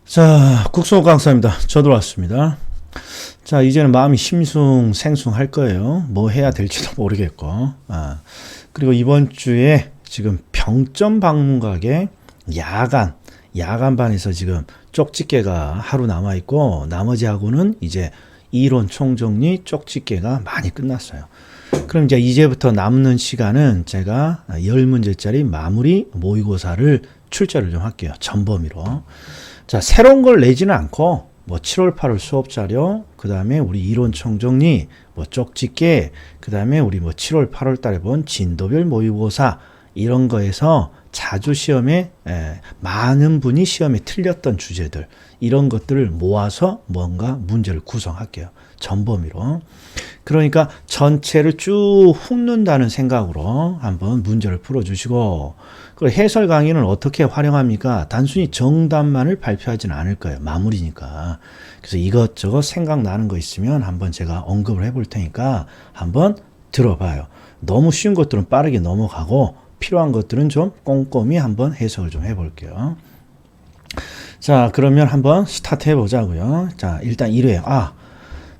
자, 국소 강사입니다. 저 들어왔습니다. 자, 이제는 마음이 심숭생숭할 거예요. 뭐 해야 될지도 모르겠고. 그리고 이번 주에 지금 병점 방문각에 야간반에서 지금 쪽집게가 하루 남아있고, 나머지하고는 이제 이론 총정리 쪽집게가 많이 끝났어요. 그럼 이제부터 남는 시간은 제가 10문제짜리 마무리 모의고사를 출제를 좀 할게요. 전범위로. 자, 새로운 걸 내지는 않고, 뭐 7월 8월 수업 자료, 그 다음에 우리 이론 총정리, 뭐 쪽집게, 그 다음에 우리 뭐 7월 8월 달에 본 진도별 모의고사, 이런 거에서 자주 시험에, 많은 분이 시험에 틀렸던 주제들, 이런 것들을 모아서 뭔가 문제를 구성할게요. 전범위로. 그러니까 전체를 쭉 훑는다는 생각으로 한번 문제를 풀어주시고, 그리고 해설 강의는 어떻게 활용합니까? 단순히 정답만을 발표하지는 않을 거예요. 마무리니까. 그래서 이것저것 생각나는 거 있으면 한번 제가 언급을 해볼 테니까 한번 들어봐요. 너무 쉬운 것들은 빠르게 넘어가고 필요한 것들은 좀 꼼꼼히 한번 해석을 좀 해볼게요. 자, 그러면 한번 스타트 해보자고요. 자, 일단 1회.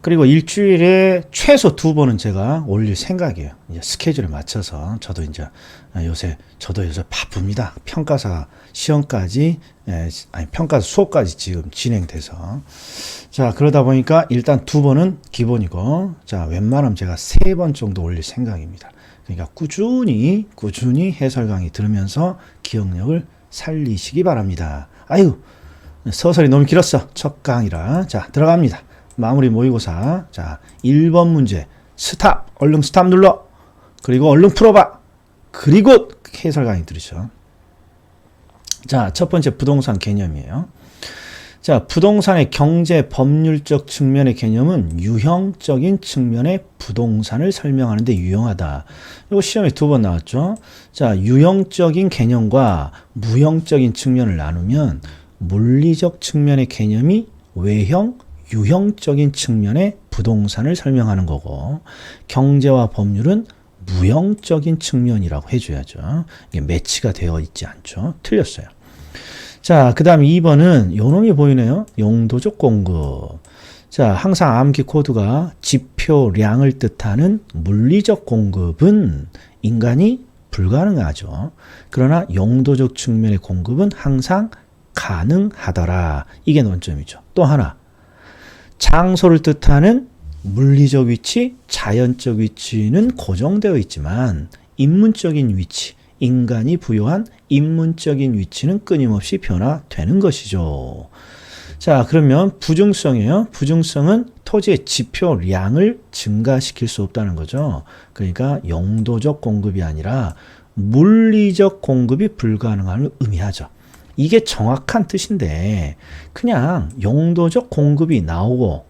그리고 일주일에 최소 2번은 제가 올릴 생각이에요. 이제 스케줄에 맞춰서 저도 요새 바쁩니다. 평가사 시험까지, 평가사 수업까지 지금 진행돼서. 자, 그러다 보니까 일단 2번은 기본이고, 자, 웬만하면 제가 3번 정도 올릴 생각입니다. 그러니까 꾸준히 해설 강의 들으면서 기억력을 살리시기 바랍니다. 아유, 서설이 너무 길었어. 첫 강의라. 자, 들어갑니다. 마무리 모의고사. 자, 1번 문제. 스탑. 얼른 스탑 눌러. 그리고 얼른 풀어봐. 그리고 해설 강의 들으셔. 자, 첫 번째 부동산 개념이에요. 자, 부동산의 경제 법률적 측면의 개념은 유형적인 측면의 부동산을 설명하는 데 유용하다. 이거 시험에 2번 나왔죠. 자, 유형적인 개념과 무형적인 측면을 나누면 물리적 측면의 개념이 외형, 유형적인 측면의 부동산을 설명하는 거고, 경제와 법률은 무형적인 측면이라고 해줘야죠. 이게 매치가 되어 있지 않죠. 틀렸어요. 자, 그 다음 2번은 요놈이 보이네요. 용도적 공급. 자, 항상 암기 코드가 지표량을 뜻하는 물리적 공급은 인간이 불가능하죠. 그러나 용도적 측면의 공급은 항상 가능하더라. 이게 논점이죠. 또 하나, 장소를 뜻하는 물리적 위치, 자연적 위치는 고정되어 있지만 인문적인 위치, 인간이 부여한 인문적인 위치는 끊임없이 변화되는 것이죠. 자, 그러면 부증성이에요. 부증성은 토지의 지표량을 증가시킬 수 없다는 거죠. 그러니까 용도적 공급이 아니라 물리적 공급이 불가능함을 의미하죠. 이게 정확한 뜻인데 그냥 용도적 공급이 나오고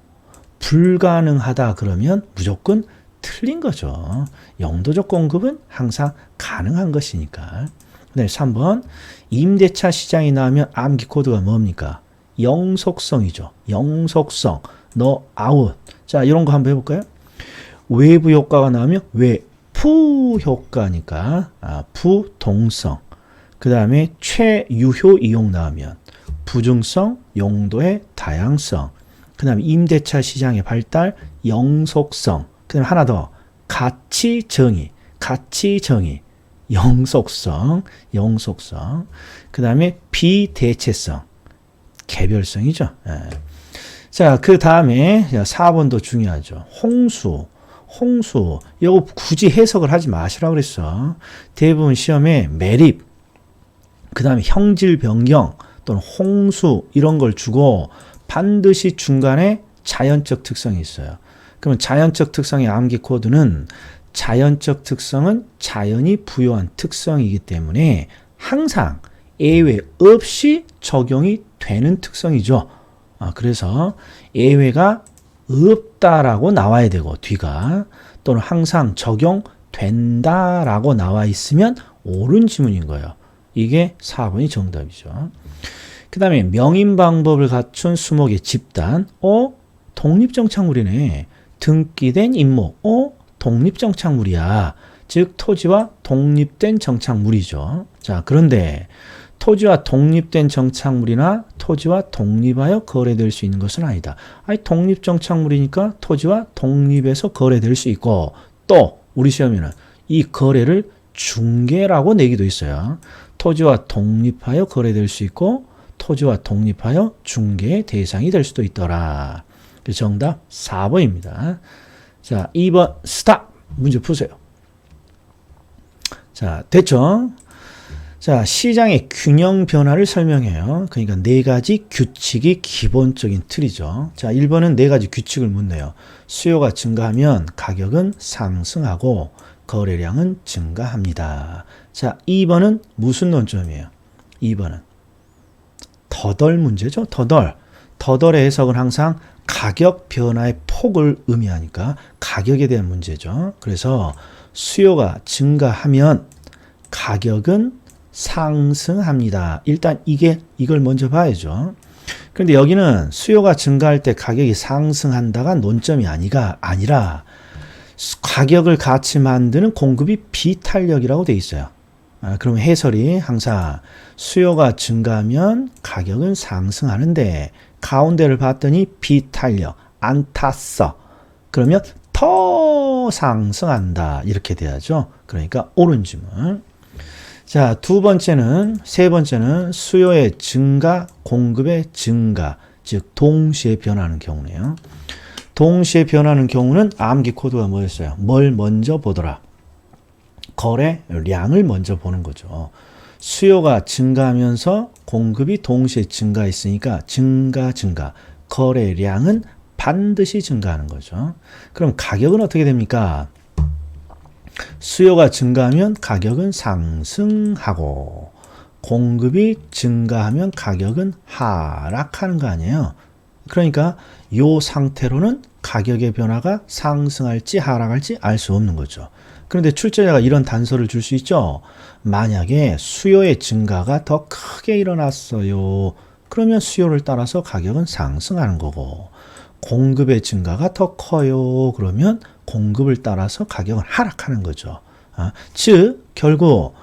불가능하다 그러면 무조건 틀린 거죠. 용도적 공급은 항상 가능한 것이니까. 네, 3번. 임대차 시장이 나오면 암기 코드가 뭡니까? 영속성이죠. 영속성. 너 아웃. 자, 이런 거 한번 해볼까요? 외부 효과가 나오면 외부 효과니까 부동성. 그 다음에 최유효 이용 나오면 부증성, 용도의 다양성. 그 다음에 임대차 시장의 발달, 영속성. 그 다음에 하나 더, 가치정의. 영속성. 그 다음에 비대체성. 개별성이죠. 자, 그 다음에 4번도 중요하죠. 홍수. 이거 굳이 해석을 하지 마시라고 그랬어. 대부분 시험에 매립, 그 다음에 형질 변경 또는 홍수 이런 걸 주고 반드시 중간에 자연적 특성이 있어요. 그러면 자연적 특성의 암기 코드는 자연적 특성은 자연이 부여한 특성이기 때문에 항상 예외 없이 적용이 되는 특성이죠. 그래서 예외가 없다라고 나와야 되고 뒤가 또는 항상 적용된다라고 나와 있으면 옳은 지문인 거예요. 이게 4번이 정답이죠. 그 다음에 명인 방법을 갖춘 수목의 집단. 독립정착물이네. 등기된 임목. 독립정착물이야. 즉 토지와 독립된 정착물이죠. 자, 그런데 토지와 독립된 정착물이나 토지와 독립하여 거래될 수 있는 것은 아니다. 아니 독립 정착물이니까 토지와 독립해서 거래될 수 있고 또 우리 시험에는 이 거래를 중개라고 내기도 있어요. 토지와 독립하여 거래될 수 있고 토지와 독립하여 중개의 대상이 될 수도 있더라. 정답 4번입니다. 자, 2번 스탑. 문제 푸세요. 자, 됐죠? 자, 시장의 균형 변화를 설명해요. 그러니까 네 가지 규칙이 기본적인 틀이죠. 자, 1번은 네 가지 규칙을 묻네요. 수요가 증가하면 가격은 상승하고 거래량은 증가합니다. 자, 2번은 무슨 논점이에요? 2번은 더덜 문제죠. 더덜. 더덜의 해석은 항상 가격 변화의 폭을 의미하니까 가격에 대한 문제죠. 그래서 수요가 증가하면 가격은 상승합니다. 일단 이걸 먼저 봐야죠. 그런데 여기는 수요가 증가할 때 가격이 상승한다가 논점이 아니라 가격을 같이 만드는 공급이 비탄력이라고 돼 있어요. 그러면 해설이 항상 수요가 증가하면 가격은 상승하는데 가운데를 봤더니 비탄력, 안 탔어. 그러면 더 상승한다. 이렇게 돼야죠. 그러니까 옳은 질문. 자, 세 번째는 수요의 증가, 공급의 증가, 즉 동시에 변하는 경우네요. 동시에 변하는 경우는 암기 코드가 뭐였어요? 뭘 먼저 보더라? 거래량을 먼저 보는 거죠. 수요가 증가하면서 공급이 동시에 증가했으니까 증가. 거래량은 반드시 증가하는 거죠. 그럼 가격은 어떻게 됩니까? 수요가 증가하면 가격은 상승하고 공급이 증가하면 가격은 하락하는 거 아니에요. 그러니까 이 상태로는 가격의 변화가 상승할지 하락할지 알 수 없는 거죠. 그런데 출제자가 이런 단서를 줄 수 있죠. 만약에 수요의 증가가 더 크게 일어났어요. 그러면 수요를 따라서 가격은 상승하는 거고 공급의 증가가 더 커요. 그러면 공급을 따라서 가격은 하락하는 거죠. 즉 결국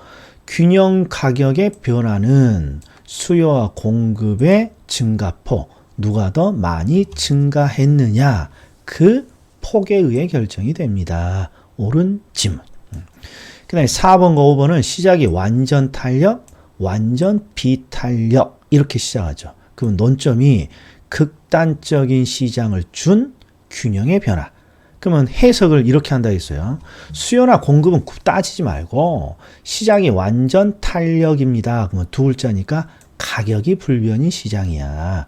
균형 가격의 변화는 수요와 공급의 증가폭 누가 더 많이 증가했느냐 그 폭에 의해 결정이 됩니다. 옳은 질문. 그 다음에 4번과 5번은 시작이 완전 탄력, 완전 비탄력 이렇게 시작하죠. 그럼 논점이 극단적인 시장을 준 균형의 변화. 그러면 해석을 이렇게 한다 했어요. 수요나 공급은 따지지 말고 시장이 완전 탄력입니다. 그러면 두 글자니까 가격이 불변인 시장이야.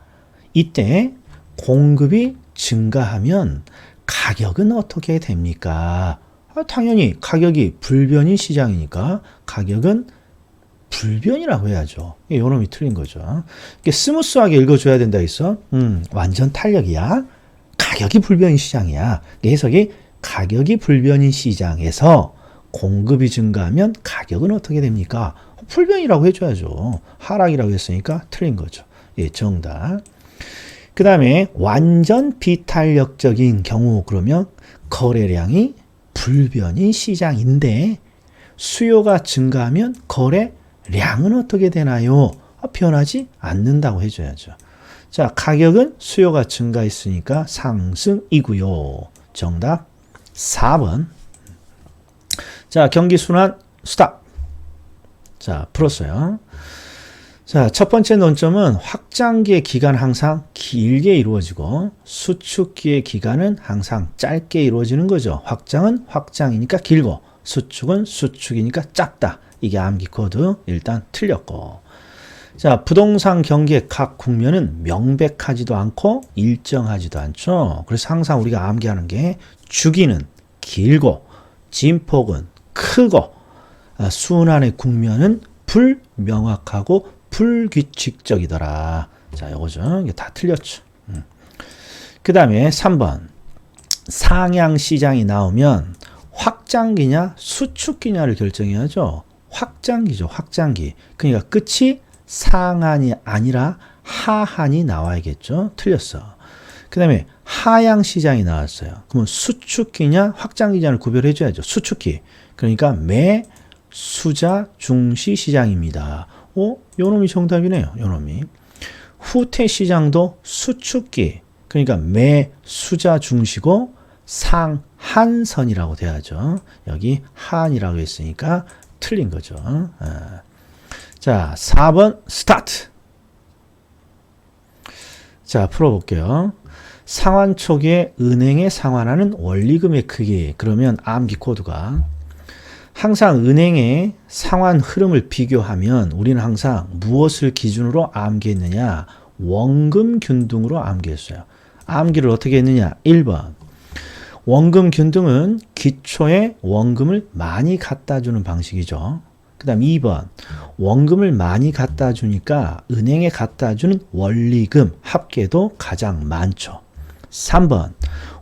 이때 공급이 증가하면 가격은 어떻게 됩니까? 당연히 가격이 불변인 시장이니까 가격은 불변이라고 해야죠. 요놈이 틀린 거죠. 이게 스무스하게 읽어줘야 된다 했어. 완전 탄력이야. 가격이 불변인 시장이야. 해석이 가격이 불변인 시장에서 공급이 증가하면 가격은 어떻게 됩니까? 불변이라고 해줘야죠. 하락이라고 했으니까 틀린 거죠. 예, 정답. 그 다음에 완전 비탄력적인 경우 그러면 거래량이 불변인 시장인데 수요가 증가하면 거래량은 어떻게 되나요? 변하지 않는다고 해줘야죠. 자, 가격은 수요가 증가했으니까 상승이고요. 정답 4번. 자, 경기 순환 스탑. 자, 풀었어요. 자, 첫 번째 논점은 확장기의 기간 항상 길게 이루어지고 수축기의 기간은 항상 짧게 이루어지는 거죠. 확장은 확장이니까 길고 수축은 수축이니까 짧다. 이게 암기 코드 일단 틀렸고. 자, 부동산 경기의 각 국면은 명백하지도 않고 일정하지도 않죠. 그래서 항상 우리가 암기하는 게 주기는 길고 진폭은 크고 순환의 국면은 불명확하고 불규칙적이더라. 자, 요거죠. 이게 다 틀렸죠. 그 다음에 3번. 상향 시장이 나오면 확장기냐 수축기냐를 결정해야죠. 확장기죠. 확장기. 그러니까 끝이 상한이 아니라 하한이 나와야겠죠. 틀렸어. 그 다음에 하향 시장이 나왔어요. 그러면 수축기냐 확장기냐를 구별해줘야죠. 수축기. 그러니까 매 수자 중시 시장입니다. 요놈이 정답이네요. 요놈이. 후퇴 시장도 수축기. 그러니까 매수자 중시고 상한선이라고 돼야죠. 여기 한이라고 했으니까 틀린 거죠. 자, 4번 스타트. 자, 풀어볼게요. 상환 초기에 은행에 상환하는 원리금의 크기. 그러면 암기 코드가 항상 은행의 상환 흐름을 비교하면 우리는 항상 무엇을 기준으로 암기했느냐? 원금 균등으로 암기했어요. 암기를 어떻게 했느냐? 1번. 원금 균등은 기초에 원금을 많이 갖다 주는 방식이죠. 그 다음 2번. 원금을 많이 갖다 주니까 은행에 갖다 주는 원리금 합계도 가장 많죠. 3번.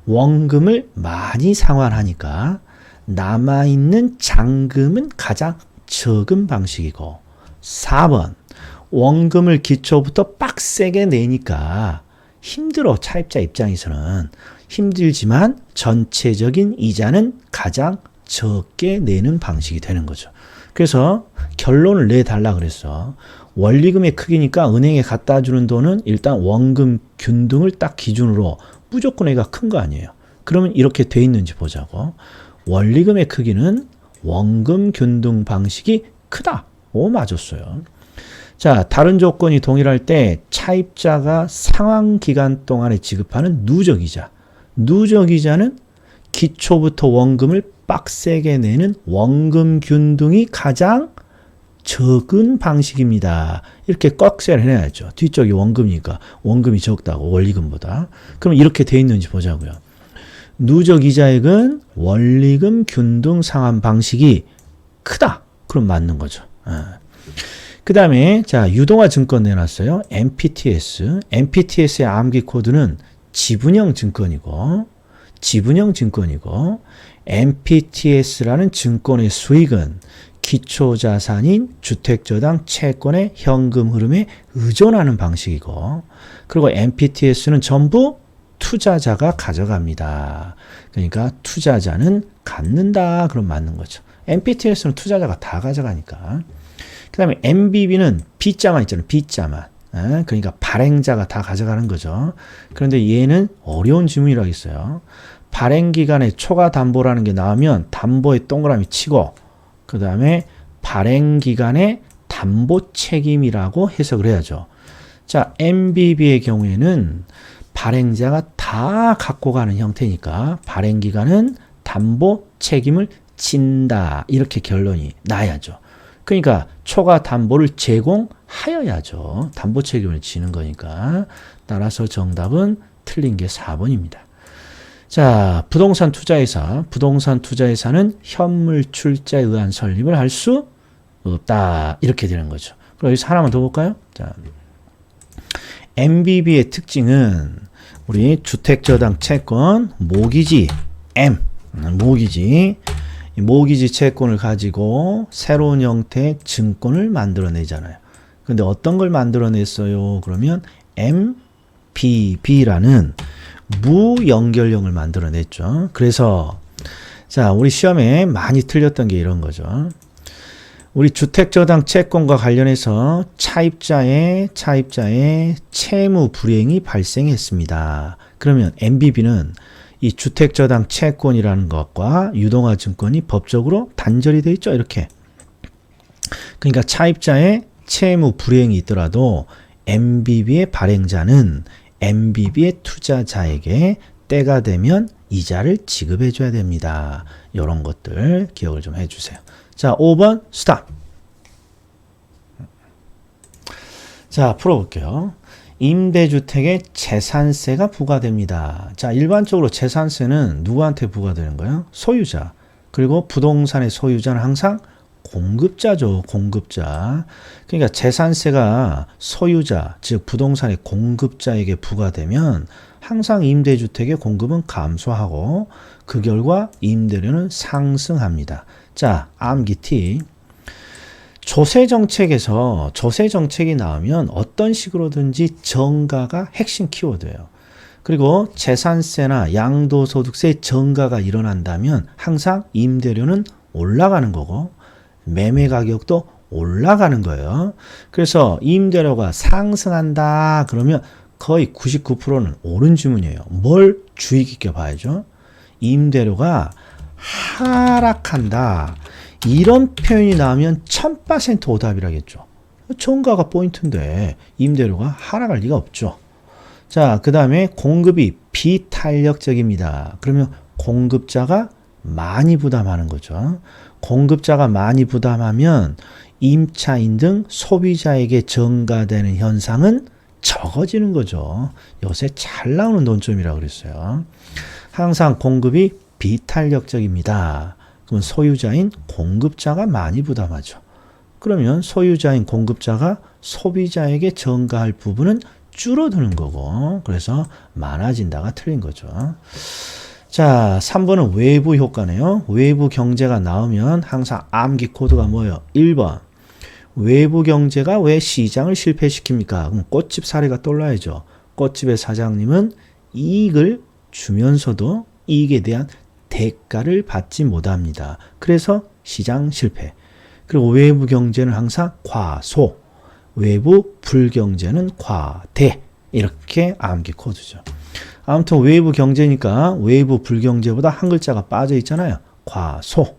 원금을 많이 상환하니까 남아있는 잔금은 가장 적은 방식이고 4번. 원금을 기초부터 빡세게 내니까 힘들어. 차입자 입장에서는 힘들지만 전체적인 이자는 가장 적게 내는 방식이 되는 거죠. 그래서 결론을 내달라 그랬어. 원리금의 크기니까 은행에 갖다 주는 돈은 일단 원금 균등을 딱 기준으로 무조건 애가 큰 거 아니에요. 그러면 이렇게 돼 있는지 보자고. 원리금의 크기는 원금 균등 방식이 크다. 맞았어요. 자, 다른 조건이 동일할 때 차입자가 상환 기간 동안에 지급하는 누적이자. 누적이자는 기초부터 원금을 빡세게 내는 원금 균등이 가장 적은 방식입니다. 이렇게 꺽쇠를 해놔야죠. 뒤쪽이 원금이니까 원금이 적다고 원리금보다. 그럼 이렇게 돼 있는지 보자고요. 누적 이자액은 원리금 균등 상환 방식이 크다. 그럼 맞는 거죠. 그 다음에 자 유동화 증권 내놨어요. MPTS. MPTS의 암기 코드는 지분형 증권이고 MPTS라는 증권의 수익은 기초자산인 주택저당 채권의 현금 흐름에 의존하는 방식이고 그리고 MPTS는 전부 투자자가 가져갑니다. 그러니까 투자자는 갖는다. 그럼 맞는 거죠. MPTS는 투자자가 다 가져가니까. 그 다음에 MBB는 B자만 있잖아요. B자만. 그러니까 발행자가 다 가져가는 거죠. 그런데 얘는 어려운 지문이라고 했어요. 발행기간에 초과 담보라는 게 나오면 담보에 동그라미 치고 그 다음에 발행기간에 담보 책임이라고 해석을 해야죠. 자, MBB의 경우에는 발행자가 다 갖고 가는 형태니까 발행기간은 담보 책임을 진다. 이렇게 결론이 나야죠. 그러니까 초과 담보를 제공하여야죠. 담보 책임을 지는 거니까. 따라서 정답은 틀린 게 4번입니다. 자, 부동산 투자회사는 현물 출자에 의한 설립을 할 수 없다. 이렇게 되는 거죠. 그럼 여기서 하나만 더 볼까요? 자, MBB의 특징은 우리 주택저당 채권 모기지 M 모기지 채권을 가지고 새로운 형태의 증권을 만들어내잖아요. 근데 어떤 걸 만들어냈어요? 그러면 MPB라는 무연결형을 만들어냈죠. 그래서 자, 우리 시험에 많이 틀렸던 게 이런 거죠. 우리 주택저당 채권과 관련해서 차입자의 채무 불이행이 발생했습니다. 그러면 MBB는 이 주택저당 채권이라는 것과 유동화 증권이 법적으로 단절이 되어 있죠. 이렇게. 그러니까 차입자의 채무 불이행이 있더라도 MBB의 발행자는 MBB의 투자자에게 때가 되면 이자를 지급해 줘야 됩니다. 이런 것들 기억을 좀 해주세요. 자, 5번 스탑. 자, 풀어볼게요. 임대주택에 재산세가 부과됩니다. 자, 일반적으로 재산세는 누구한테 부과되는 거예요? 소유자. 그리고 부동산의 소유자는 항상 공급자죠. 공급자. 그러니까 재산세가 소유자, 즉 부동산의 공급자에게 부과되면 항상 임대주택의 공급은 감소하고 그 결과 임대료는 상승합니다. 자, 암기 팁. 조세정책에서 조세정책이 나오면 어떤 식으로든지 정가가 핵심 키워드예요. 그리고 재산세나 양도소득세 정가가 일어난다면 항상 임대료는 올라가는 거고 매매 가격도 올라가는 거예요. 그래서 임대료가 상승한다 그러면 거의 99%는 옳은 지문이에요. 뭘 주의 깊게 봐야죠. 임대료가 하락한다. 이런 표현이 나오면 1000% 오답이라겠죠. 정가가 포인트인데 임대료가 하락할 리가 없죠. 자, 그 다음에 공급이 비탄력적입니다. 그러면 공급자가 많이 부담하는 거죠. 공급자가 많이 부담하면 임차인 등 소비자에게 전가되는 현상은 적어지는 거죠. 요새 잘 나오는 논점이라고 그랬어요. 항상 공급이 비탄력적입니다. 그럼 소유자인 공급자가 많이 부담하죠. 그러면 소유자인 공급자가 소비자에게 전가할 부분은 줄어드는 거고, 그래서 많아진다가 틀린 거죠. 자, 3번은 외부 효과네요. 외부 경제가 나오면 항상 암기 코드가 뭐예요? 1번. 외부 경제가 왜 시장을 실패시킵니까? 그럼 꽃집 사례가 떠올라야죠. 꽃집의 사장님은 이익을 주면서도 이익에 대한 대가를 받지 못합니다. 그래서 시장 실패. 그리고 외부 경제는 항상 과소, 외부 불경제는 과대. 이렇게 암기 코드죠. 아무튼 외부 경제니까 외부 불경제보다 한 글자가 빠져 있잖아요. 과소.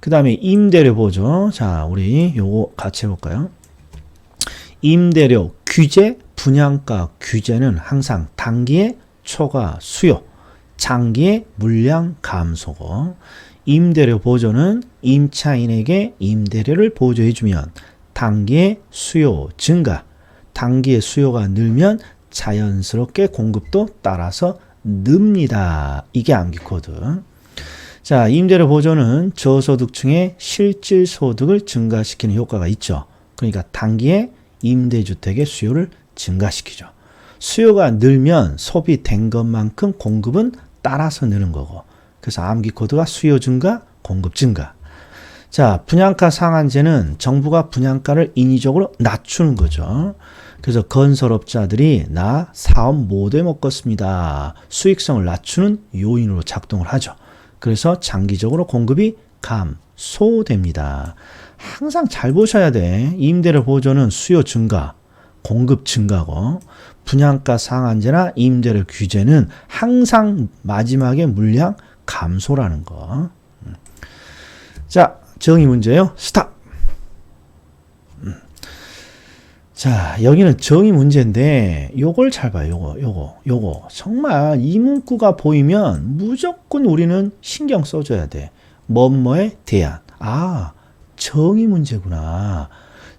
그 다음에 임대료 보죠. 자, 우리 요거 같이 해볼까요? 임대료 규제, 분양가 규제는 항상 단기의 초과 수요, 장기의 물량 감소고, 임대료 보조는 임차인에게 임대료를 보조해주면 단기의 수요 증가, 단기의 수요가 늘면 자연스럽게 공급도 따라서 늡니다. 이게 암기 코드. 자, 임대료 보조는 저소득층의 실질 소득을 증가시키는 효과가 있죠. 그러니까 단기에 임대주택의 수요를 증가시키죠. 수요가 늘면 소비된 것만큼 공급은 따라서 느는 거고. 그래서 암기 코드가 수요 증가, 공급 증가. 자, 분양가 상한제는 정부가 분양가를 인위적으로 낮추는 거죠. 그래서 건설업자들이 나 사업 못해 먹겠습니다. 수익성을 낮추는 요인으로 작동을 하죠. 그래서 장기적으로 공급이 감소됩니다. 항상 잘 보셔야 돼. 임대료 보조는 수요 증가, 공급 증가고, 분양가 상한제나 임대료 규제는 항상 마지막에 물량 감소라는 거. 자, 정의 문제요. 스탑. 자, 여기는 정의 문제인데 요걸 잘 봐요. 요거. 정말 이 문구가 보이면 무조건 우리는 신경 써줘야 돼. 뭐뭐에 대한. 아, 정의 문제구나.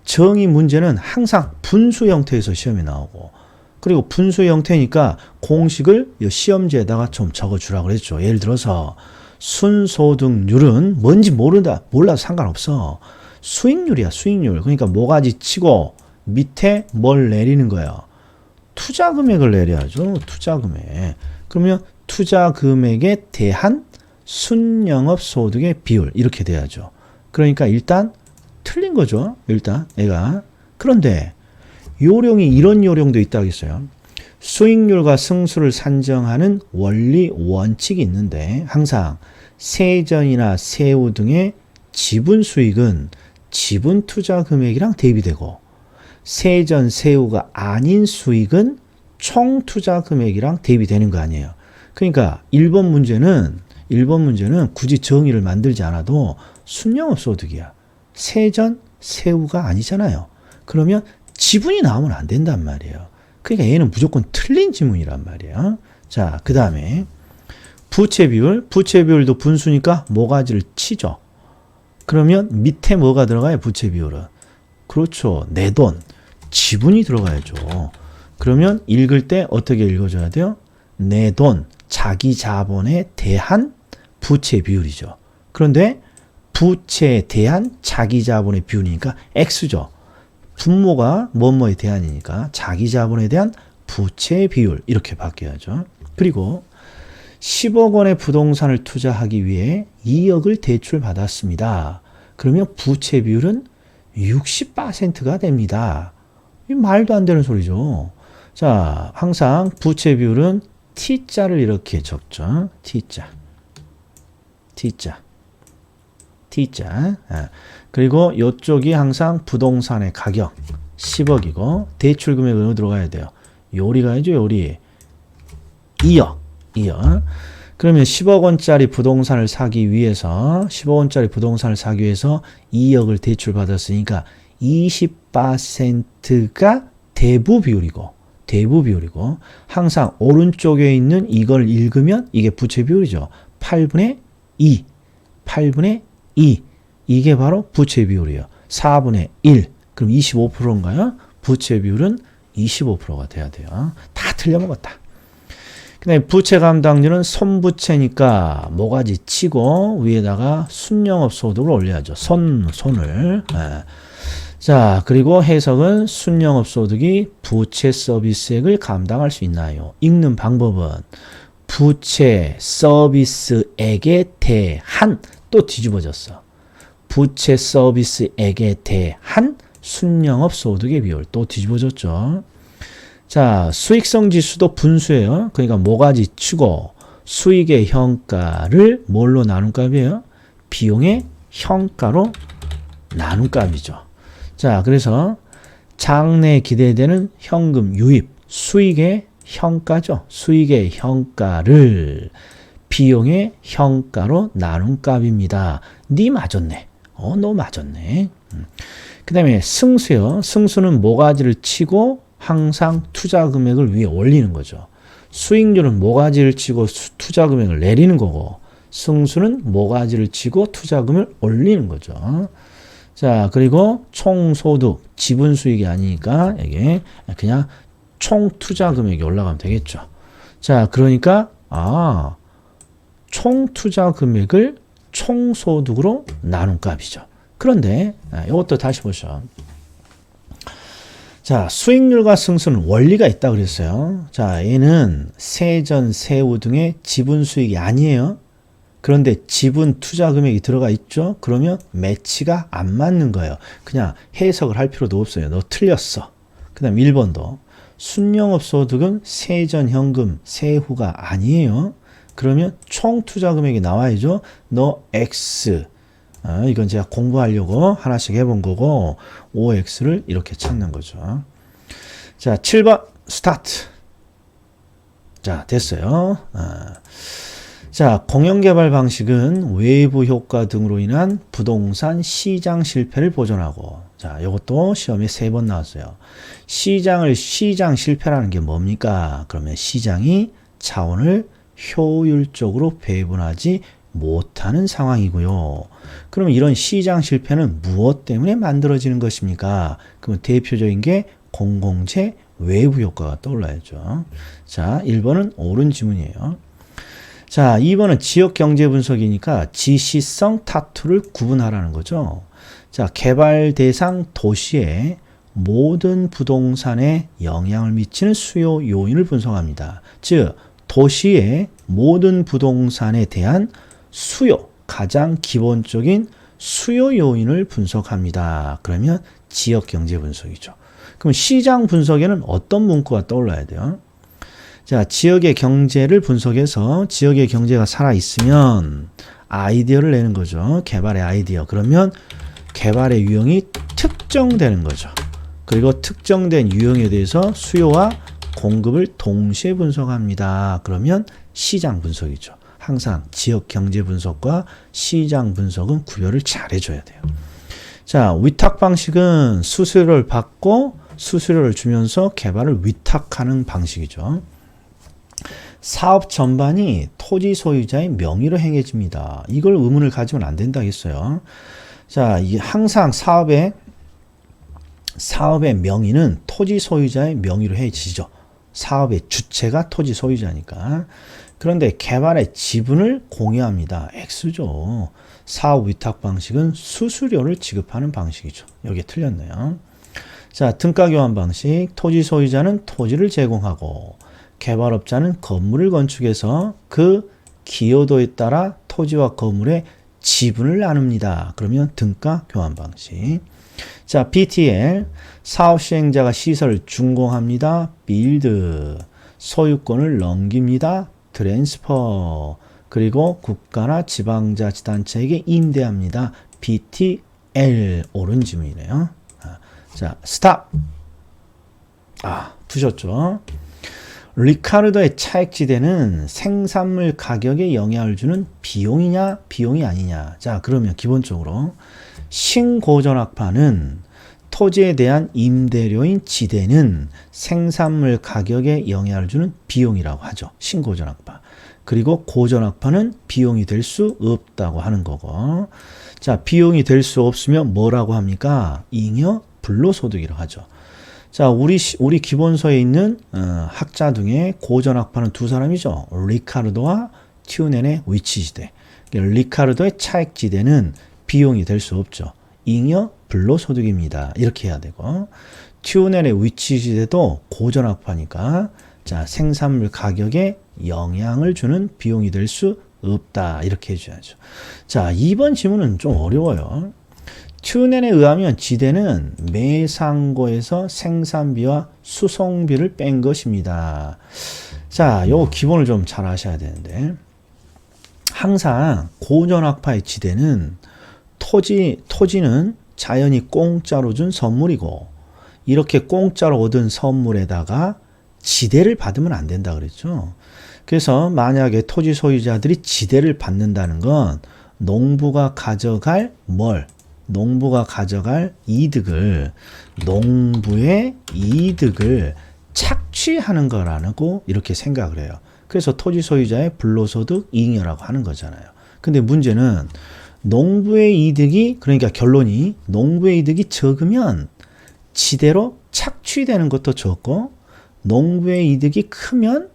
정의 문제는 항상 분수 형태에서 시험에 나오고, 그리고 분수 형태니까 공식을 시험지에다가 좀 적어주라고 그랬죠. 예를 들어서 순소득률은 뭔지 몰라도 상관없어. 수익률이야, 수익률. 그러니까 모가지 치고 밑에 뭘 내리는 거예요? 투자 금액을 내려야죠. 투자 금액. 그러면 투자 금액에 대한 순영업 소득의 비율 이렇게 돼야죠. 그러니까 일단 틀린 거죠. 일단 얘가. 그런데 요령이 이런 요령도 있다고 했어요. 수익률과 승수를 산정하는 원리 원칙이 있는데 항상 세전이나 세후 등의 지분 수익은 지분 투자 금액이랑 대비되고, 세전, 세후가 아닌 수익은 총 투자 금액이랑 대비되는 거 아니에요. 그러니까 1번 문제는 굳이 정의를 만들지 않아도 순영업 소득이야. 세전, 세후가 아니잖아요. 그러면 지분이 나오면 안 된단 말이에요. 그러니까 얘는 무조건 틀린 지문이란 말이에요. 자, 그 다음에 부채 비율. 부채 비율도 분수니까 모가지를 치죠. 그러면 밑에 뭐가 들어가요? 부채 비율은. 그렇죠. 내 돈. 지분이 들어가야죠. 그러면 읽을 때 어떻게 읽어줘야 돼요? 내 돈, 자기 자본에 대한 부채 비율이죠. 그런데 부채에 대한 자기 자본의 비율이니까 X죠. 분모가 뭐뭐에 대한이니까 자기 자본에 대한 부채 비율 이렇게 바뀌어야죠. 그리고 10억 원의 부동산을 투자하기 위해 2억을 대출받았습니다. 그러면 부채 비율은 60%가 됩니다. 이 말도 안 되는 소리죠. 자, 항상 부채 비율은 T자를 이렇게 적죠. T자. T자. 그리고 이쪽이 항상 부동산의 가격 10억이고 대출 금액은 어디로 가야 돼요? 요리 가야죠. 요리 2억. 그러면 10억 원짜리 부동산을 사기 위해서 10억 원짜리 부동산을 사기 위해서 2억을 대출 받았으니까 20%가 대부 비율이고 항상 오른쪽에 있는 이걸 읽으면 이게 부채 비율이죠. 8분의 2. 이게 바로 부채 비율이에요. 4분의 1. 그럼 25%인가요? 부채 비율은 25%가 돼야 돼요. 다 틀려먹었다. 그 다음에 부채 감당률은 손부채니까 모가지 치고 위에다가 순영업 소득을 올려야죠. 손을. 자, 그리고 해석은 순영업 소득이 부채 서비스액을 감당할 수 있나요? 읽는 방법은 부채 서비스액에 대한 또 뒤집어졌어. 부채 서비스액에 대한 순영업 소득의 비율 또 뒤집어졌죠. 자, 수익성 지수도 분수예요. 그러니까 모가지 치고 수익의 현가를 뭘로 나눈 값이에요? 비용의 현가로 나눈 값이죠. 자, 그래서 장래에 기대되는 현금 유입, 수익의 현가죠. 수익의 현가를 비용의 현가로 나눈 값입니다. 니 맞았네. 너 맞았네. 그 다음에 승수요. 승수는 모가지를 치고 항상 투자 금액을 위에 올리는 거죠. 수익률은 모가지를 치고 투자 금액을 내리는 거고 승수는 모가지를 치고 투자금을 올리는 거죠. 자, 그리고 총소득, 지분 수익이 아니니까 이게 그냥 총 투자 금액이 올라가면 되겠죠. 자, 그러니까 총 투자 금액을 총소득으로 나눈 값이죠. 그런데 이것도 다시 보죠. 자, 수익률과 승수는 원리가 있다 그랬어요. 자, 얘는 세전, 세후 등의 지분 수익이 아니에요. 그런데 지분 투자 금액이 들어가 있죠. 그러면 매치가 안 맞는 거예요. 그냥 해석을 할 필요도 없어요. 너 틀렸어. 그 다음 1번도 순영업 소득은 세전, 현금, 세후가 아니에요. 그러면 총 투자 금액이 나와야죠. 너 X. 이건 제가 공부하려고 하나씩 해본 거고 OX를 이렇게 찾는 거죠. 자, 7번 스타트. 자, 됐어요. 자, 공영개발 방식은 외부 효과 등으로 인한 부동산 시장 실패를 보존하고, 자, 이것도 시험에 3번 나왔어요. 시장 실패라는 게 뭡니까? 그러면 시장이 자원을 효율적으로 배분하지 못하는 상황이고요. 그러면 이런 시장 실패는 무엇 때문에 만들어지는 것입니까? 그러면 대표적인 게 공공재 외부 효과가 떠올라야죠. 자, 1번은 옳은 지문이에요. 자, 2번은 지역 경제 분석이니까 지시성 타투를 구분하라는 거죠. 자, 개발 대상 도시의 모든 부동산에 영향을 미치는 수요 요인을 분석합니다. 즉, 도시의 모든 부동산에 대한 수요, 가장 기본적인 수요 요인을 분석합니다. 그러면 지역 경제 분석이죠. 그럼 시장 분석에는 어떤 문구가 떠올라야 돼요? 자, 지역의 경제를 분석해서 지역의 경제가 살아있으면 아이디어를 내는 거죠. 개발의 아이디어. 그러면 개발의 유형이 특정되는 거죠. 그리고 특정된 유형에 대해서 수요와 공급을 동시에 분석합니다. 그러면 시장 분석이죠. 항상 지역 경제 분석과 시장 분석은 구별을 잘 해줘야 돼요. 자, 위탁 방식은 수수료를 받고 수수료를 주면서 개발을 위탁하는 방식이죠. 사업 전반이 토지 소유자의 명의로 행해집니다. 이걸 의문을 가지면 안 된다 했어요. 자, 항상 사업의 명의는 토지 소유자의 명의로 행해지죠. 사업의 주체가 토지 소유자니까. 그런데 개발의 지분을 공유합니다. X죠. 사업 위탁 방식은 수수료를 지급하는 방식이죠. 여기 틀렸네요. 자, 등가 교환 방식. 토지 소유자는 토지를 제공하고 개발업자는 건물을 건축해서 그 기여도에 따라 토지와 건물의 지분을 나눕니다. 그러면 등가 교환 방식. 자, BTL. 사업 시행자가 시설을 준공합니다. 빌드. 소유권을 넘깁니다. 트랜스퍼. 그리고 국가나 지방자치단체에게 임대합니다. BTL 옳은 질문이네요. 자, 스탑. 푸셨죠? 리카르도의 차액지대는 생산물 가격에 영향을 주는 비용이냐, 비용이 아니냐. 자, 그러면 기본적으로 신고전학파는 토지에 대한 임대료인 지대는 생산물 가격에 영향을 주는 비용이라고 하죠. 신고전학파. 그리고 고전학파는 비용이 될 수 없다고 하는 거고. 자, 비용이 될 수 없으면 뭐라고 합니까? 잉여 불로소득이라고 하죠. 자, 우리 기본서에 있는 학자 중에 고전학파는 두 사람이죠. 리카르도와 튜넨의 위치지대. 리카르도의 차액지대는 비용이 될 수 없죠. 잉여 불로소득입니다. 이렇게 해야 되고, 튜넨의 위치지대도 고전학파니까 자, 생산물 가격에 영향을 주는 비용이 될 수 없다. 이렇게 해줘야죠. 자, 2번 질문은 좀 어려워요. 튜넨에 의하면 지대는 매상고에서 생산비와 수송비를 뺀 것입니다. 자, 요 기본을 좀 잘 아셔야 되는데, 항상 고전학파의 지대는 토지는 자연이 공짜로 준 선물이고, 이렇게 공짜로 얻은 선물에다가 지대를 받으면 안 된다 그랬죠. 그래서 만약에 토지 소유자들이 지대를 받는다는 건 농부가 가져갈 농부가 가져갈 이득을, 농부의 이득을 착취하는 거라고 이렇게 생각을 해요. 그래서 토지 소유자의 불로소득 잉여라고 하는 거잖아요. 근데 문제는 농부의 이득이, 그러니까 결론이 농부의 이득이 적으면 지대로 착취되는 것도 적고, 농부의 이득이 크면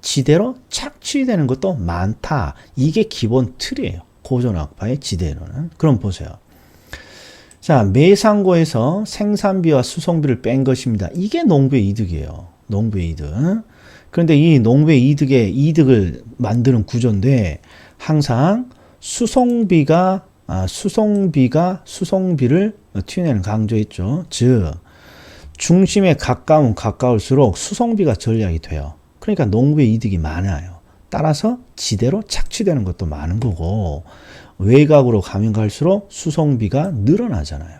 지대로 착취되는 것도 많다. 이게 기본 틀이에요. 고전학파의 지대로는. 그럼 보세요. 자, 매상고에서 생산비와 수송비를 뺀 것입니다. 이게 농부의 이득이에요. 농부의 이득. 그런데 이 농부의 이득을 만드는 구조인데, 항상 수송비를 튜넨은 강조했죠. 즉, 중심에 가까우면 가까울수록 수송비가 전략이 돼요. 그러니까 농부의 이득이 많아요. 따라서 지대로 착취되는 것도 많은 거고, 외곽으로 가면 갈수록 수송비가 늘어나잖아요.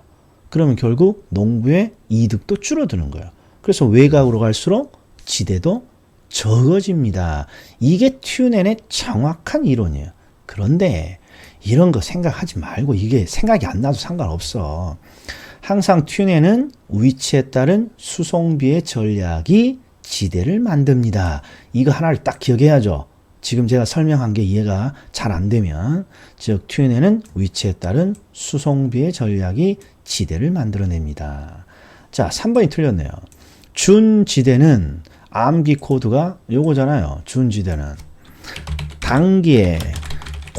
그러면 결국 농부의 이득도 줄어드는 거예요. 그래서 외곽으로 갈수록 지대도 적어집니다. 이게 튜넨의 정확한 이론이에요. 그런데 이런 거 생각하지 말고, 이게 생각이 안 나도 상관없어. 항상 튜넨은 위치에 따른 수송비의 전략이 지대를 만듭니다. 이거 하나를 딱 기억해야죠. 지금 제가 설명한 게 이해가 잘 안 되면, 즉 튜넨은 위치에 따른 수송비의 전략이 지대를 만들어냅니다. 자, 3번이 틀렸네요. 준지대는 암기 코드가 요거잖아요. 준지대는 단기에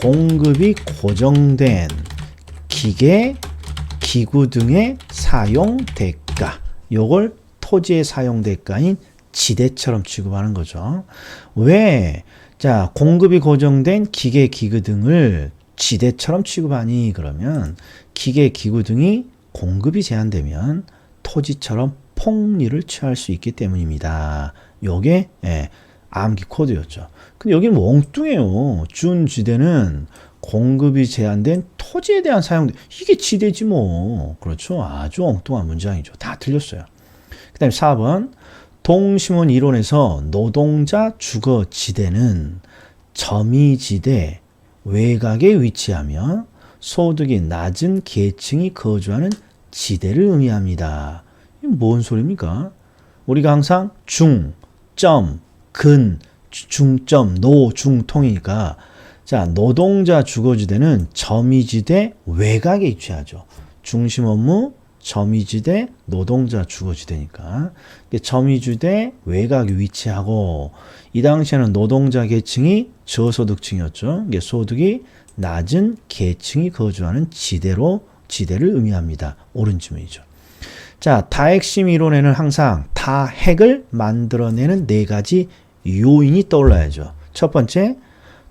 공급이 고정된 기계, 기구 등의 사용 대가, 요걸 토지의 사용 대가인 지대처럼 취급하는 거죠. 왜? 자, 공급이 고정된 기계, 기구 등을 지대처럼 취급하니? 그러면 기계, 기구 등이 공급이 제한되면 토지처럼 폭리를 취할 수 있기 때문입니다. 요게 암기 코드였죠. 근데 여기는 뭐 엉뚱해요. 준지대는 공급이 제한된 토지에 대한 사용, 이게 지대지 뭐. 그렇죠. 아주 엉뚱한 문장이죠. 다 틀렸어요. 그 다음에 4번. 동심원 이론에서 노동자 주거 지대는 점이지대 외곽에 위치하며 소득이 낮은 계층이 거주하는 지대를 의미합니다. 이게 뭔 소리입니까? 우리가 항상 중, 점, 근, 중점, 노, 중, 통이니까, 자, 노동자 주거지대는 점이지대 외곽에 위치하죠. 중심 업무, 점이지대, 노동자 주거지대니까. 점이지대 외곽에 위치하고, 이 당시에는 노동자 계층이 저소득층이었죠. 이게 소득이 낮은 계층이 거주하는 지대를 의미합니다. 옳은 질문이죠. 자, 다핵심 이론에는 항상 다핵을 만들어내는 4가지 요인이 떠올라야죠. 첫 번째,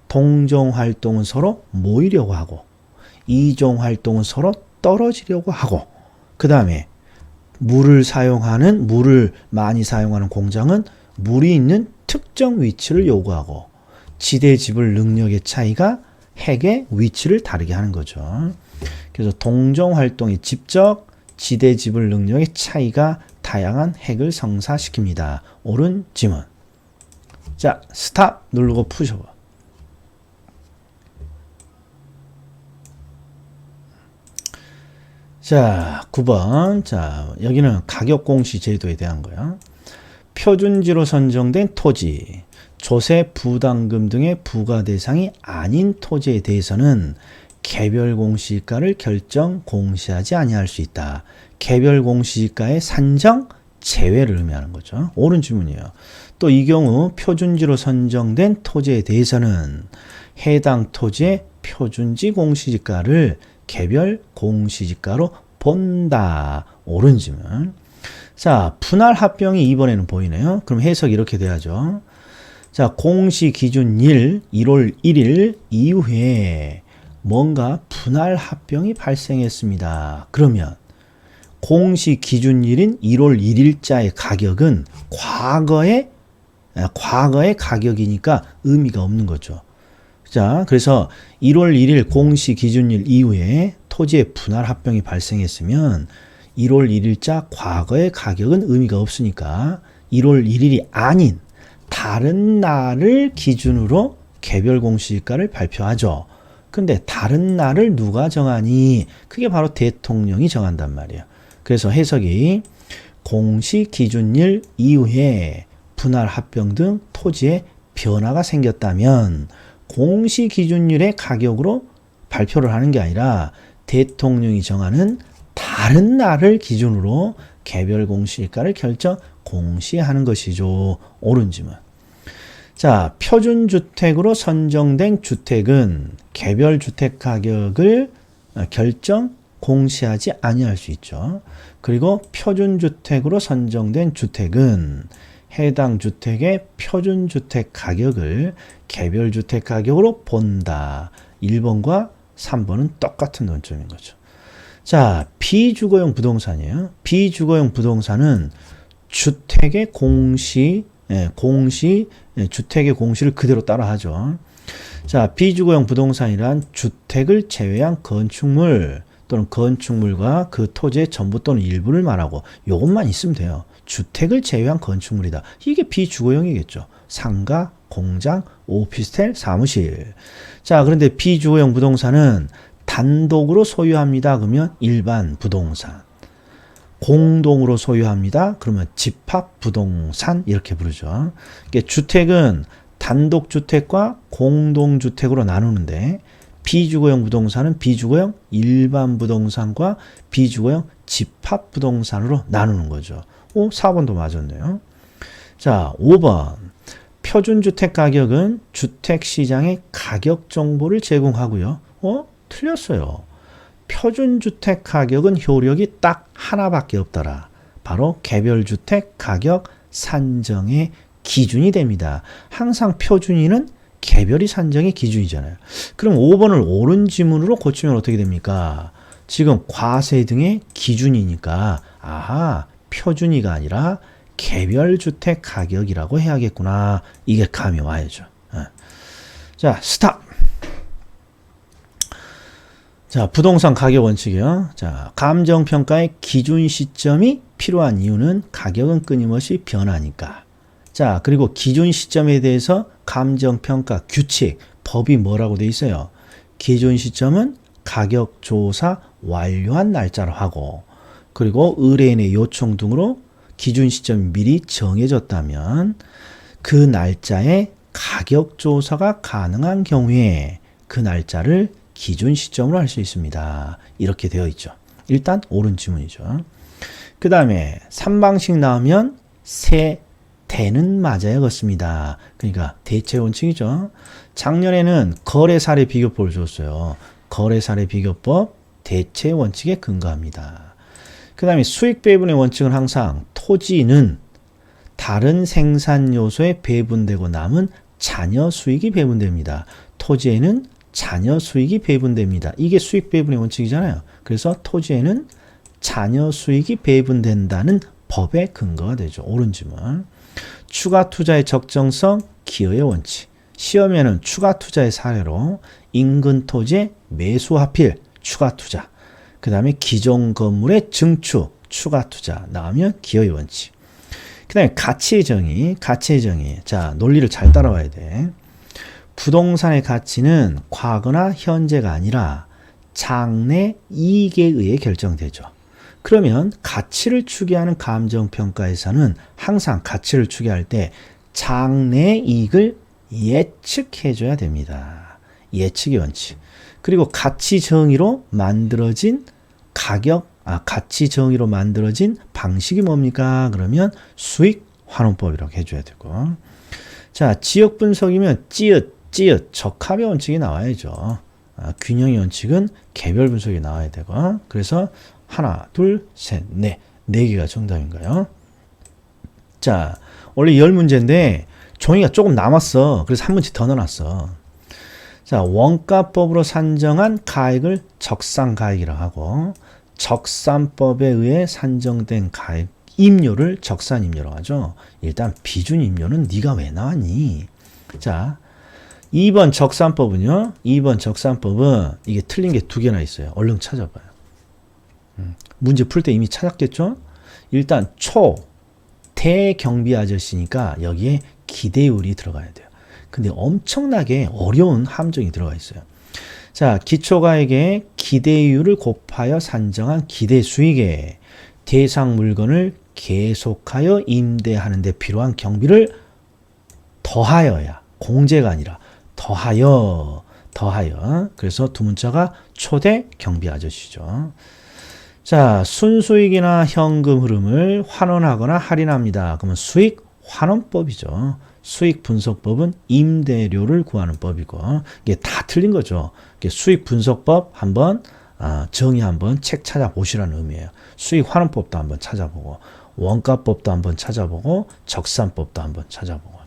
동종 활동은 서로 모이려고 하고, 이종 활동은 서로 떨어지려고 하고, 그 다음에 물을 많이 사용하는 공장은 물이 있는 특정 위치를 요구하고, 지대 지불 능력의 차이가 핵의 위치를 다르게 하는 거죠. 그래서 동종 활동의 직접 지대 지불 능력의 차이가 다양한 핵을 성사시킵니다. 옳은 지문. 자, 스탑 누르고 푸셔봐. 자, 9번. 자, 여기는 가격 공시 제도에 대한 거야. 표준지로 선정된 토지, 조세 부담금 등의 부과 대상이 아닌 토지에 대해서는 개별 공시가를 결정 공시하지 아니할 수 있다. 개별 공시가의 산정 제외를 의미하는 거죠. 옳은 질문이에요. 또 이 경우 표준지로 선정된 토지에 대해서는 해당 토지의 표준지 공시지가를 개별 공시지가로 본다. 옳은 질문. 자, 분할 합병이 이번에는 보이네요. 그럼 해석이 이렇게 돼야죠. 자, 공시 기준일 1월 1일 이후에 뭔가 분할 합병이 발생했습니다. 그러면 공시 기준일인 1월 1일자의 가격은 과거의 가격이니까 의미가 없는 거죠. 자, 그래서 1월 1일 공시 기준일 이후에 토지의 분할 합병이 발생했으면 1월 1일자 과거의 가격은 의미가 없으니까 1월 1일이 아닌 다른 날을 기준으로 개별 공시가를 발표하죠. 근데 다른 날을 누가 정하니? 그게 바로 대통령이 정한단 말이에요. 그래서 해석이 공시 기준일 이후에 분할 합병 등 토지에 변화가 생겼다면 공시 기준일의 가격으로 발표를 하는 게 아니라 대통령이 정하는 다른 날을 기준으로 개별 공시가를 결정 공시하는 것이죠. 옳은 질문. 자, 표준주택으로 선정된 주택은 개별 주택 가격을 결정 공시하지 아니할 수 있죠. 그리고 표준주택으로 선정된 주택은 해당 주택의 표준주택 가격을 개별 주택 가격으로 본다. 1번과 3번은 똑같은 논점인 거죠. 자, 비주거용 부동산이에요. 비주거용 부동산은 주택의 주택의 공시를 그대로 따라하죠. 자, 비주거용 부동산이란 주택을 제외한 건축물 또는 건축물과 그 토지의 전부 또는 일부를 말하고 이것만 있으면 돼요. 주택을 제외한 건축물이다. 이게 비주거용이겠죠. 상가, 공장, 오피스텔, 사무실. 자, 그런데 비주거용 부동산은 단독으로 소유합니다. 그러면 일반 부동산. 공동으로 소유합니다. 그러면 집합 부동산 이렇게 부르죠. 주택은 단독주택과 공동주택으로 나누는데 비주거용 부동산은 비주거용 일반 부동산과 비주거용 집합 부동산으로 나누는 거죠. 4번도 맞았네요. 자, 5번. 표준주택 가격은 주택시장의 가격 정보를 제공하고요. 틀렸어요. 표준주택 가격은 효력이 딱 하나밖에 없더라. 바로 개별주택 가격 산정의 기준이 됩니다. 항상 표준위는 개별이 산정의 기준이잖아요. 그럼 5번을 옳은 지문으로 고치면 어떻게 됩니까? 지금 과세 등의 기준이니까 표준위가 아니라 개별주택 가격이라고 해야겠구나. 이게 감이 와야죠. 자, 스탑. 자, 부동산 가격 원칙이요. 자, 감정평가의 기준 시점이 필요한 이유는 가격은 끊임없이 변하니까. 자, 그리고 기준 시점에 대해서 감정평가 규칙, 법이 뭐라고 돼 있어요? 기준 시점은 가격 조사 완료한 날짜로 하고, 그리고 의뢰인의 요청 등으로 기준 시점이 미리 정해졌다면 그 날짜에 가격 조사가 가능한 경우에 그 날짜를 기준 시점으로 할 수 있습니다. 이렇게 되어 있죠. 일단 옳은 지문이죠. 그 다음에 3방식 나오면 세 대는 맞아야 겠습니다. 그러니까 대체 원칙이죠. 작년에는 거래 사례 비교법을 줬어요. 거래 사례 비교법 대체 원칙에 근거합니다. 그 다음에 수익 배분의 원칙은 항상 토지는 다른 생산 요소에 배분되고 남은 잔여 수익이 배분됩니다. 토지에는 잔여 수익이 배분됩니다. 이게 수익 배분의 원칙이잖아요. 그래서 토지에는 잔여 수익이 배분된다는 법의 근거가 되죠. 옳은 질문. 추가 투자의 적정성, 기여의 원칙. 시험에는 추가 투자의 사례로 인근 토지의 매수하필 추가 투자, 그 다음에 기존 건물의 증축 추가 투자 나오면 기여의 원칙. 그 다음에 가치의 정의. 자, 논리를 잘 따라와야 돼. 부동산의 가치는 과거나 현재가 아니라 장래 이익에 의해 결정되죠. 그러면 가치를 추계하는 감정평가에서는 항상 가치를 추계할 때 장래 이익을 예측해줘야 됩니다. 예측의 원칙. 그리고 가치 정의로 만들어진 가치 정의로 만들어진 방식이 뭡니까? 그러면 수익 환원법이라고 해줘야 되고. 자, 지역 분석이면 찌읒, 적합의 원칙이 나와야죠. 균형의 원칙은 개별 분석이 나와야 되고. 그래서 하나, 둘, 셋, 넷. 4개가 정답인가요? 자, 원래 10문제인데 종이가 조금 남았어. 그래서 한 문제 더 넣어놨어. 자, 원가법으로 산정한 가액을 적산가액이라고 하고, 적산법에 의해 산정된 가액 임료를 적산임료라고 하죠. 일단 비준임료는 네가 왜 나왔니? 자, 2번 적산법은요. 2번 적산법은 이게 틀린 게 2개나 있어요. 얼른 찾아봐요. 문제 풀 때 이미 찾았겠죠? 일단 대경비 아저씨니까 여기에 기대율이 들어가야 돼요. 근데 엄청나게 어려운 함정이 들어가 있어요. 자, 기초가액의 기대율을 곱하여 산정한 기대수익에 대상 물건을 계속하여 임대하는 데 필요한 경비를 더하여야, 공제가 아니라 더하여. 그래서 두 문자가 초대 경비 아저씨죠. 자, 순수익이나 현금 흐름을 환원하거나 할인합니다. 그러면 수익 환원법이죠. 수익 분석법은 임대료를 구하는 법이고, 이게 다 틀린 거죠. 수익 분석법 한번, 정의 한번 책 찾아보시라는 의미예요. 수익 환원법도 한번 찾아보고, 원가법도 한번 찾아보고, 적산법도 한번 찾아보고.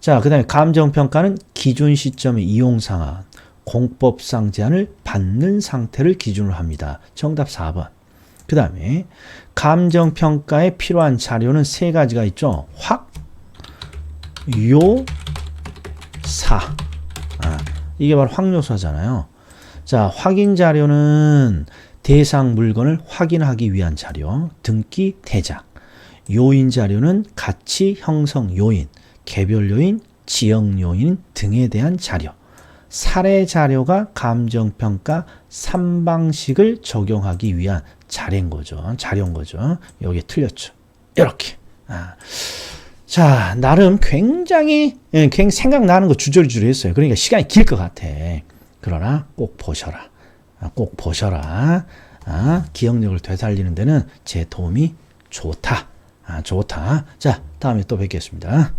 자, 그 다음에 감정평가는 기준 시점의 이용상한, 공법상 제한을 받는 상태를 기준으로 합니다. 정답 4번. 그 다음에 감정평가에 필요한 자료는 3가지가 있죠. 확요사. 이게 바로 확요사잖아요. 자, 확인 자료는 대상 물건을 확인하기 위한 자료, 등기 대작. 요인 자료는 가치 형성 요인, 개별 요인, 지역 요인 등에 대한 자료. 사례 자료가 감정평가 3방식을 적용하기 위한 자료인 거죠. 여기 틀렸죠. 이렇게. 자, 나름 굉장히 생각나는 거 주저리주저 했어요. 그러니까 시간이 길 것 같아. 그러나 꼭 보셔라. 기억력을 되살리는 데는 제 도움이 좋다. 자, 다음에 또 뵙겠습니다.